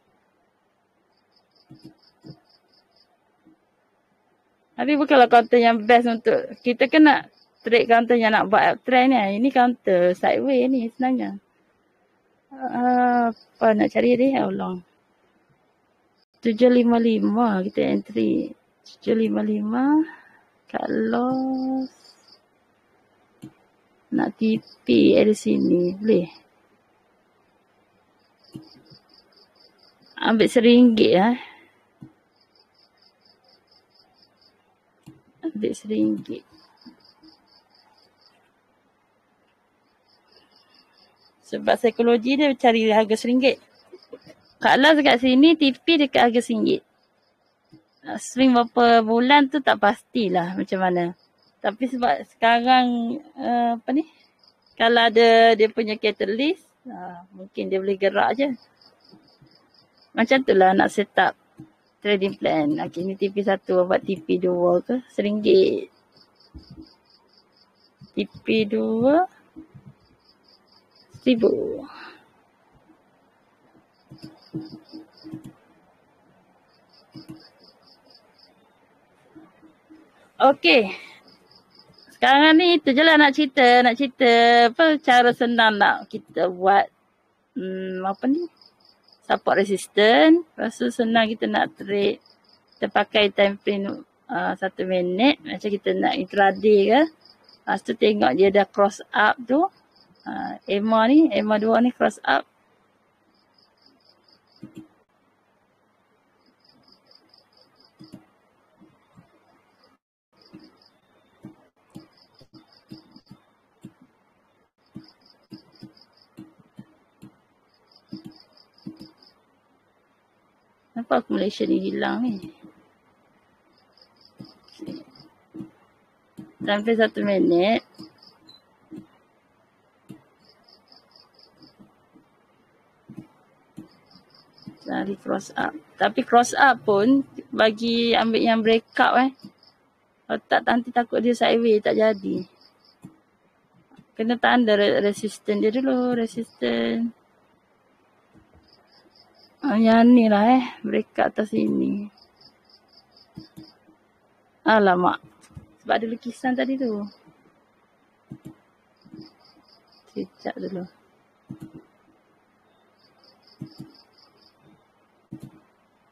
Tapi bukanlah counter yang best untuk. Kita kena trade counter yang nak buat uptrend ni. Ini counter sideways ni sebenarnya. Apa nak cari dia? Ulang. 755 kita entry. 755. Kalau nak TP dari sini. Boleh. Ambil RM1. Ambil RM1. Sebab psikologi dia cari harga RM1. Kalau dekat sini TP dekat harga RM1. Swing berapa bulan tu tak pastilah macam mana. Tapi sebab sekarang kalau ada dia punya catalyst, mungkin dia boleh gerak je. Macam tu lah nak set up trading plan. Okay, ni TP1 buat TP2 ke RM1. TP2 RM1,000. Okey. Sekarang ni itu je lah nak cerita apa cara senang nak kita buat apa ni? Support resistance. Lepas tu senang kita nak trade. Kita pakai time frame 1 minit. Macam kita nak intraday ke. Lepas tu tengok dia dah cross up tu. EMA 2 ni cross up. Kenapa accumulation ni hilang ni? Sampai 1 minit. Cari cross up. Tapi cross up pun bagi ambil yang breakout Kalau tak nanti takut dia sideways tak jadi. Kena tanda resistance dia dulu. Resistance. Yang ni lah breakout atas sini. Alamak. Sebab ada lukisan tadi tu. Sekejap dulu.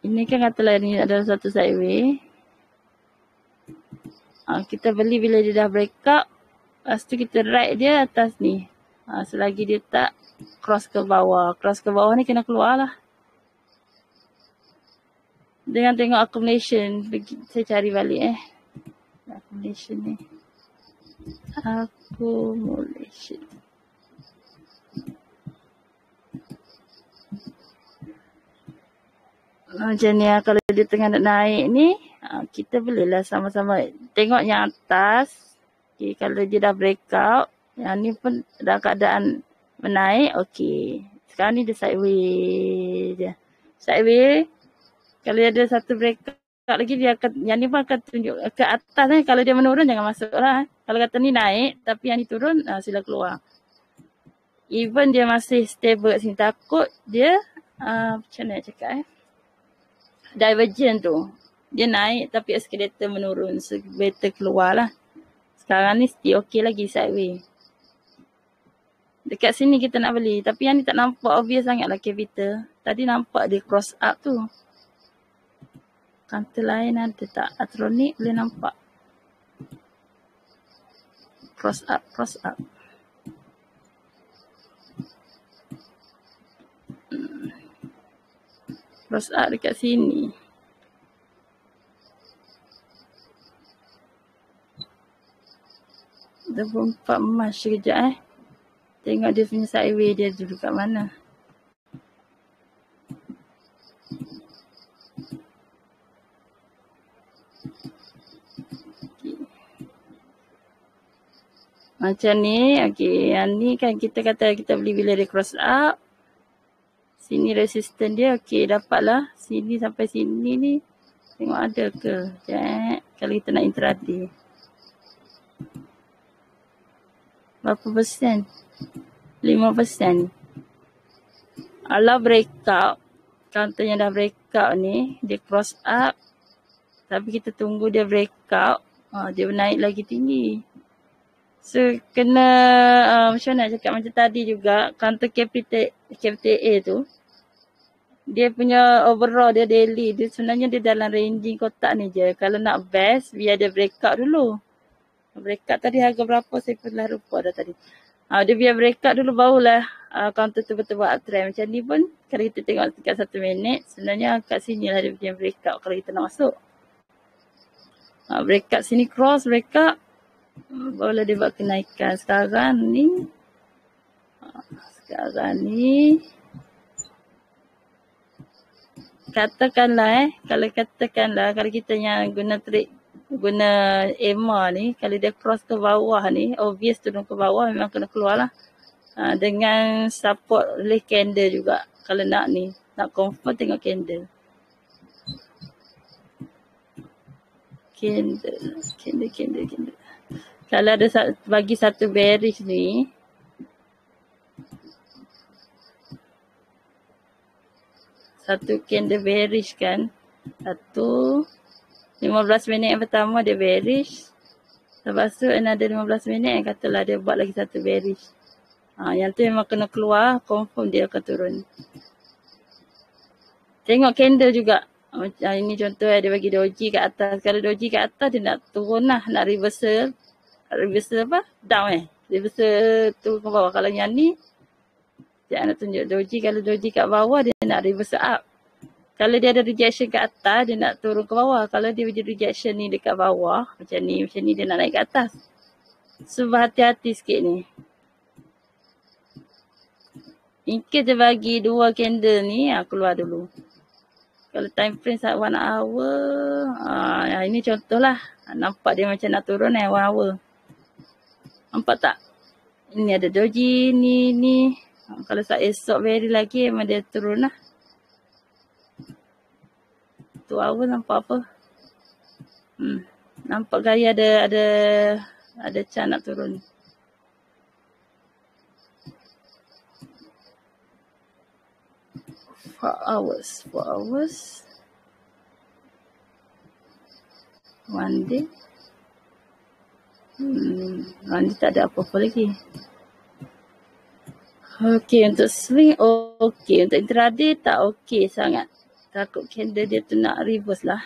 Ini kan katalah ni adalah satu sideway. Kita beli bila dia dah break up. Lepas tu kita ride dia atas ni. Selagi dia tak cross ke bawah. Cross ke bawah ni kena keluar lah. Dengan tengok accumulation. Saya cari balik accumulation ni. Accumulation. Macam ni kalau dia tengah nak naik ni. Kita bolehlah sama-sama tengok yang atas. Okay, kalau dia dah break out. Yang ni pun dah keadaan menaik. Okay. Sekarang ni dia sideway dia. Sideway. Kalau dia ada satu break out lagi, dia akan, yang ni pun akan tunjuk ke atas. Kalau dia menurun, jangan masuk lah. Kalau kata ni naik, tapi yang ni turun, sila keluar. Even dia masih stable kat sini. Takut dia, macam mana nak cakap divergent tu. Dia naik, tapi eskalator menurun. So, better keluar lah. Sekarang ni still okay lagi sideway. Dekat sini kita nak beli. Tapi yang ni tak nampak obvious sangat lah capital. Tadi nampak dia cross up tu. Kantor lain ada tak? Atronik boleh nampak. Cross up, cross up. Cross up dekat sini. Dah 24 emas sekejap Tengok dia punya sideway dia dulu kat mana. Macam ni, okay. Yang ni kan kita kata kita beli bila dia cross up. Sini resistance dia, okay, dapatlah. Sini sampai sini ni. Tengok ada ke. Sekejap. Kalau kita nak intraday. Berapa persen? 5%. Kalau breakout, counter yang dah breakout ni, dia cross up. Tapi kita tunggu dia breakout. Dia naik lagi tinggi. So, kena, macam mana nak cakap macam tadi juga, counter capital A tu, dia punya overall dia daily, dia sebenarnya dia dalam ranging kotak ni je. Kalau nak best, biar dia breakout dulu. Breakout tadi harga berapa, saya pun dah lupa dah tadi. Dia biar breakout dulu, barulah counter tu betul buat uptrend. Macam ni pun, kalau kita tengok dekat 1 minit, sebenarnya kat sini lah dia punya breakout kalau kita nak masuk. Breakout sini cross, breakout. Barulah dia buat kenaikan. Sekarang ni katakanlah kalau kita yang guna trade, guna EMA ni, kalau dia cross ke bawah ni, obvious turun ke bawah, memang kena keluar lah. Dengan support oleh candle juga. Kalau nak ni, nak confirm tengok candle. Candle. Kalau ada bagi satu bearish ni, satu candle bearish kan, 15 minit yang pertama dia bearish, lepas tu another 15 minit yang katalah dia buat lagi satu bearish. Yang tu memang kena keluar, confirm dia akan turun. Tengok candle juga. Ini contoh dia bagi doji kat atas. Kalau doji kat atas dia nak turun lah, nak reversal apa? Down reversal turun ke bawah. Kalau yang ni, dia nak tunjuk doji. Kalau doji kat bawah, dia nak reversal up. Kalau dia ada rejection kat atas, dia nak turun ke bawah. Kalau dia ada rejection ni dekat bawah, macam ni dia nak naik ke atas. So, berhati-hati sikit ni. In case dia bagi 2 candle ni, keluar dulu. Kalau time frame 1 hour, ini contoh lah. Nampak dia macam nak turun 1 hour. Nampak tak? Ini ada doji, ni. Kalau esok very lagi, memang dia turun lah. 2 hour nampak apa? Nampak gaya ada chance nak turun. Four hours. One day. One day tak ada apa-apa lagi. Okey, untuk swing okey. Untuk intraday tak okey sangat. Takut candle dia tu nak reverse lah.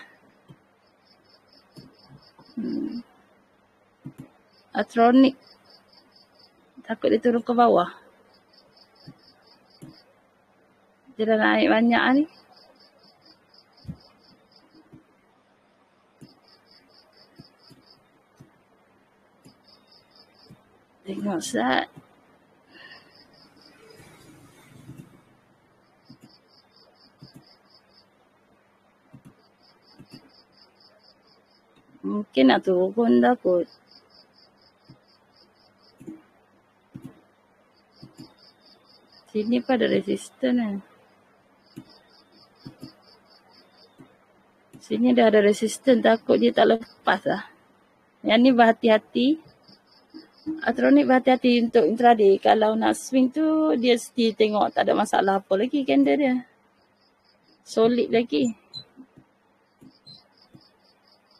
Atronic. Takut dia turun ke bawah. Dia dah naik banyak ni. Tengok Sat. Mungkin nak turun dah kot. Sini pun ada resisten kan. Sini dah ada resisten, takut dia tak lepas lah. Yang ni berhati-hati. Atronic berhati-hati untuk intraday. Kalau nak swing tu, dia still tengok tak ada masalah apa lagi candle dia. Solid lagi.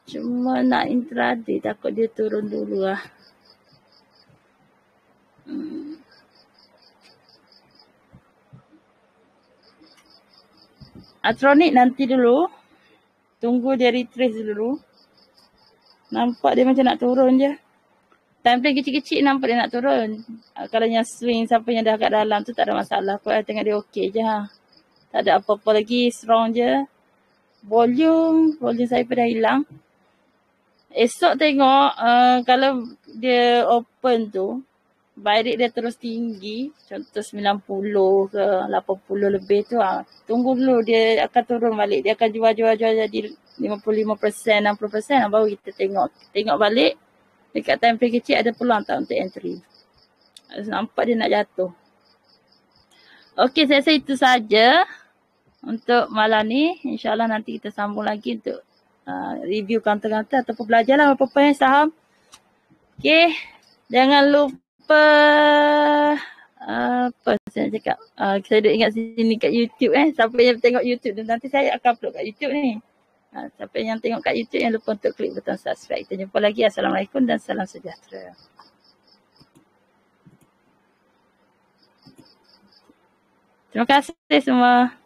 Cuma nak intraday, takut dia turun dulu lah. Atronic nanti dulu. Tunggu dia retrace dulu. Nampak dia macam nak turun je. Time frame kecil-kecil nampak dia nak turun. Kalau yang swing siapa yang dah kat dalam tu tak ada masalah. Aku tengok dia okey je. Tak ada apa-apa lagi. Strong je. Volume saya pun dah hilang. Esok tengok kalau dia open tu. Buy rate dia terus tinggi. Contoh 90 ke 80 lebih tu. Tunggu dulu dia akan turun balik. Dia akan jual jadi 55%, 60%. Baru kita tengok balik. Dekat time frame kecil ada peluang tak untuk entry. Nampak dia nak jatuh. Okey, saya rasa itu saja untuk malam ni. InsyaAllah nanti kita sambung lagi untuk review counter-counter ataupun belajarlah apa-apa yang saham. Okey, jangan lupa apa saya cakap. Saya dah ingat sini kat YouTube Siapa yang tengok YouTube tu nanti saya akan upload kat YouTube ni. Siapa yang tengok kat YouTube jangan lupa untuk klik butang subscribe. Kita jumpa lagi. Assalamualaikum dan salam sejahtera. Terima kasih semua.